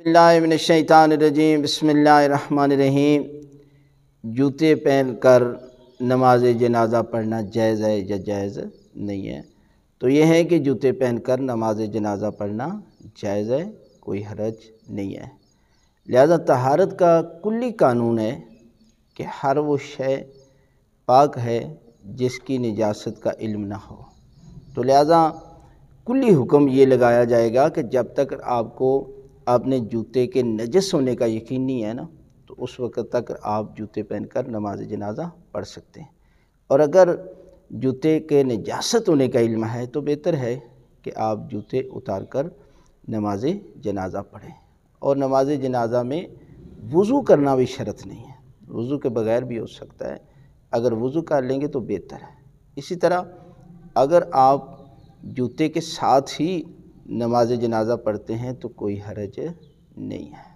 اللہ من الشیطان الرجیم بسم اللہ الرحمن الرحیم۔ جوتے پہن کر نماز جنازہ پڑھنا جائز ہے یا جائز نہیں ہے؟ تو یہ ہے کہ جوتے پہن کر نماز جنازہ پڑھنا جائز ہے، کوئی حرج نہیں ہے۔ لہذا طہارت کا کلی قانون ہے کہ ہر وہ شے پاک ہے جس کی نجاست کا علم نہ ہو۔ تو لہذا کلی حکم یہ لگایا جائے گا کہ جب تک آپ کو اپنے جوتے کے نجس ہونے کا یقین نہیں ہے نا، تو اس وقت تک آپ جوتے پہن کر نماز جنازہ پڑھ سکتے ہیں۔ اور اگر جوتے کے نجاست ہونے کا علم ہے تو بہتر ہے کہ آپ جوتے اتار کر نماز جنازہ پڑھیں۔ اور نماز جنازہ میں وضو کرنا بھی شرط نہیں ہے، وضو کے بغیر بھی ہو سکتا ہے، اگر وضو کر لیں گے تو بہتر ہے۔ اسی طرح اگر آپ جوتے کے ساتھ ہی نماز جنازہ پڑھتے ہیں تو کوئی حرج نہیں ہے۔